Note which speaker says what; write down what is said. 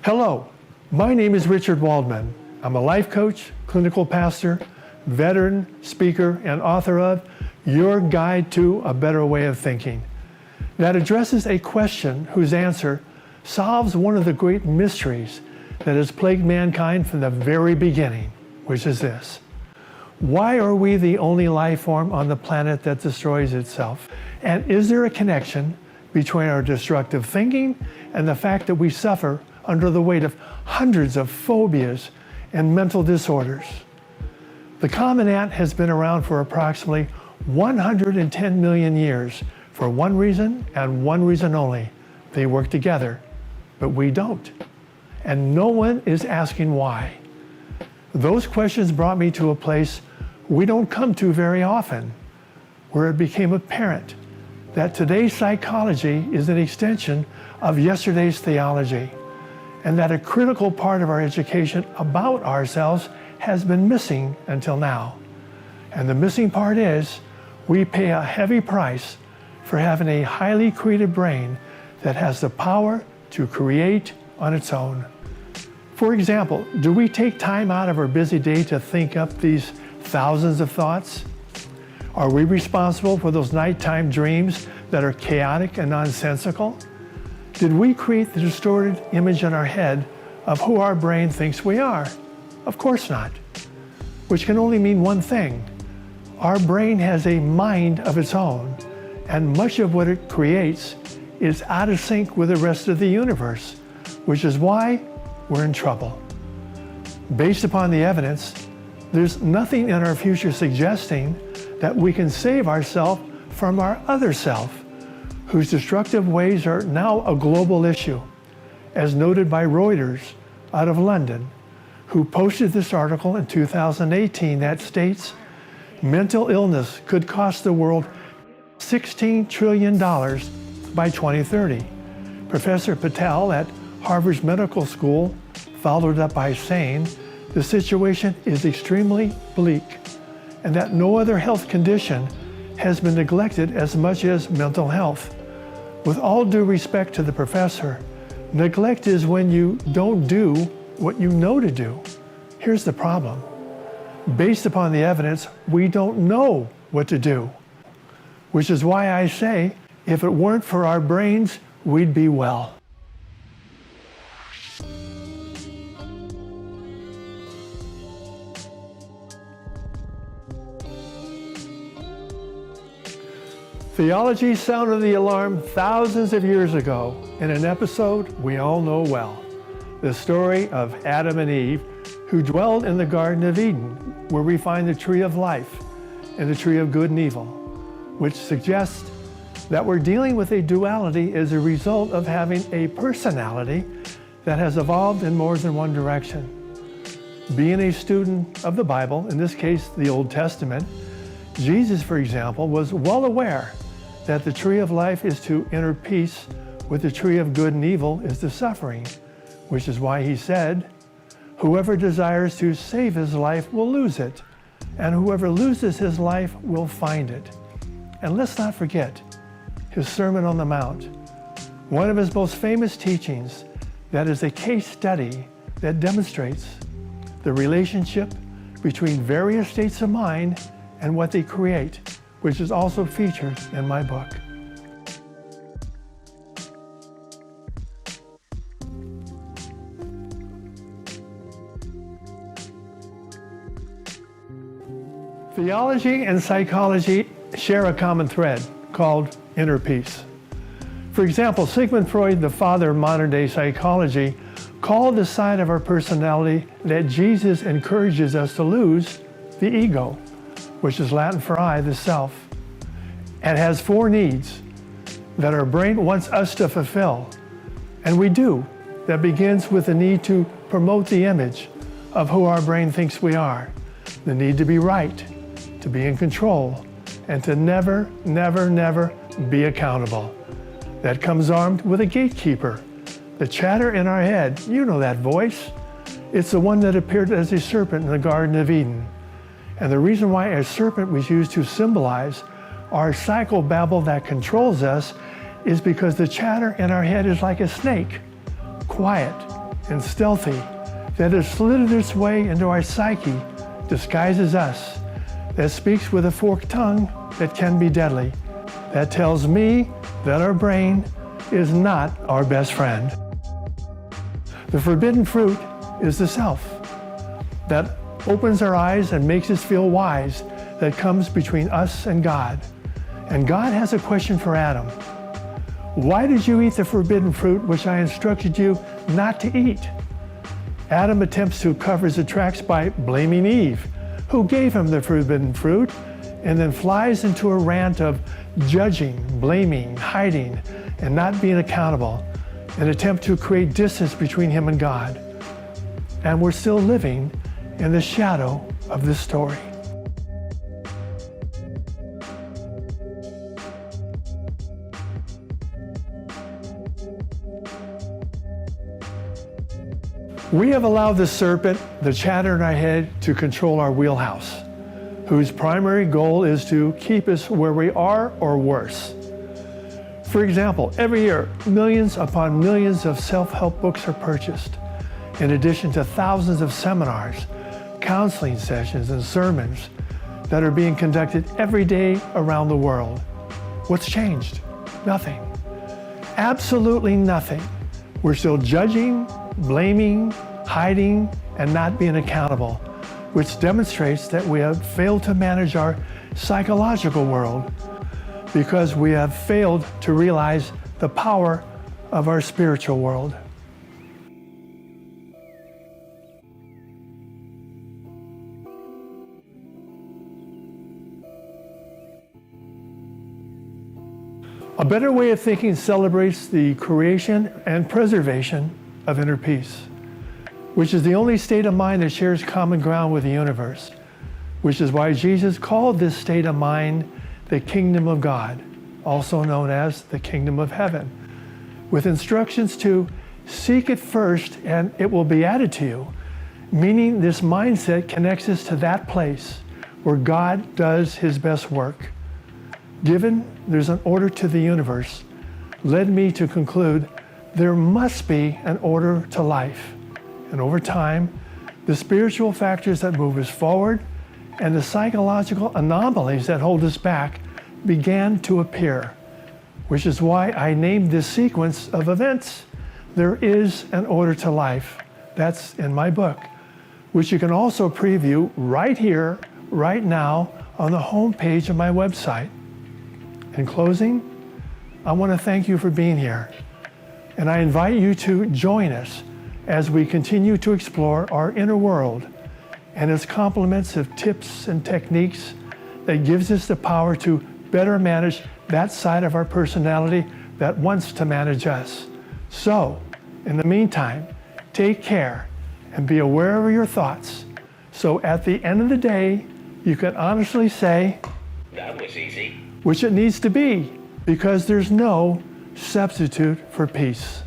Speaker 1: Hello, my name is Richard Waldman. I'm a life coach, clinical pastor, veteran, speaker, and author of Your Guide to a Better Way of Thinking, that addresses a question whose answer solves one of the great mysteries that has plagued mankind from the very beginning, which is this: why are we the only life form on the planet that destroys itself? And is there a connection between our destructive thinking and the fact that we suffer under the weight of hundreds of phobias and mental disorders? The common ant has been around for approximately 110 million years for one reason and one reason only: they work together, but we don't. And no one is asking why. Those questions brought me to a place we don't come to very often, where it became apparent that today's psychology is an extension of yesterday's theology, and that a critical part of our education about ourselves has been missing until now. And the missing part is we pay a heavy price for having a highly creative brain that has the power to create on its own. For example, do we take time out of our busy day to think up these thousands of thoughts? Are we responsible for those nighttime dreams that are chaotic and nonsensical? Did we create the distorted image in our head of who our brain thinks we are? Of course not. Which can only mean one thing: our brain has a mind of its own, and much of what it creates is out of sync with the rest of the universe, which is why we're in trouble. Based upon the evidence, there's nothing in our future suggesting that we can save ourselves from our other self, whose destructive ways are now a global issue, as noted by Reuters out of London, who posted this article in 2018 that states mental illness could cost the world $16 trillion by 2030. Professor Patel at Harvard Medical School followed up by saying the situation is extremely bleak, and that no other health condition has been neglected as much as mental health. With all due respect to the professor, neglect is when you don't do what you know to do. Here's the problem. Based upon the evidence, we don't know what to do, which is why I say, if it weren't for our brains, we'd be well. Theology sounded the alarm thousands of years ago in an episode we all know well, the story of Adam and Eve, who dwelled in the Garden of Eden, where we find the tree of life and the tree of good and evil, which suggests that we're dealing with a duality as a result of having a personality that has evolved in more than one direction. Being a student of the Bible, in this case the Old Testament, Jesus, for example, was well aware that the tree of life is to enter peace with the tree of good and evil is the suffering, which is why he said, "Whoever desires to save his life will lose it, and whoever loses his life will find it." And let's not forget his Sermon on the Mount, one of his most famous teachings that is a case study that demonstrates the relationship between various states of mind and what they create, which is also featured in my book. Theology and psychology share a common thread called inner peace. For example, Sigmund Freud, the father of modern-day psychology, called the side of our personality that Jesus encourages us to lose the ego, which is Latin for I, the self, and has 4 needs that our brain wants us to fulfill. And we do. That begins with the need to promote the image of who our brain thinks we are, the need to be right, to be in control, and to never, never, never be accountable. That comes armed with a gatekeeper, the chatter in our head. You know that voice. It's the one that appeared as a serpent in the Garden of Eden. And the reason why a serpent was used to symbolize our psychobabble that controls us is because the chatter in our head is like a snake, quiet, and stealthy that has slithered its way into our psyche, disguises us, that speaks with a forked tongue that can be deadly, that tells me that our brain is not our best friend. The forbidden fruit is the self that opens our eyes and makes us feel wise, that comes between us and God. And God has a question for Adam. Why did you eat the forbidden fruit which I instructed you not to eat? Adam attempts to cover his tracks by blaming Eve, who gave him the forbidden fruit, and then flies into a rant of judging, blaming, hiding, and not being accountable, an attempt to create distance between him and God. And we're still living in the shadow of this story. We have allowed the serpent, the chatter in our head, to control our wheelhouse, whose primary goal is to keep us where we are or worse. For example, every year, millions upon millions of self-help books are purchased, in addition to thousands of seminars, counseling sessions, and sermons that are being conducted every day around the world. What's changed? Nothing. Absolutely nothing. We're still judging, blaming, hiding, and not being accountable, which demonstrates that we have failed to manage our psychological world because we have failed to realize the power of our spiritual world. A better way of thinking celebrates the creation and preservation of inner peace, which is the only state of mind that shares common ground with the universe, which is why Jesus called this state of mind the kingdom of God, also known as the kingdom of heaven, with instructions to seek it first and it will be added to you, meaning this mindset connects us to that place where God does his best work. Given there's an order to the universe, led me to conclude there must be an order to life. And over time, the spiritual factors that move us forward and the psychological anomalies that hold us back began to appear, which is why I named this sequence of events, There Is an Order to Life. That's in my book, which you can also preview right here, right now, on the homepage of my website. In closing, I want to thank you for being here, and I invite you to join us as we continue to explore our inner world and its complements of tips and techniques that gives us the power to better manage that side of our personality that wants to manage us. So, in the meantime, take care and be aware of your thoughts, so at the end of the day, you can honestly say,
Speaker 2: "That was easy."
Speaker 1: Which it needs to be, because there's no substitute for peace.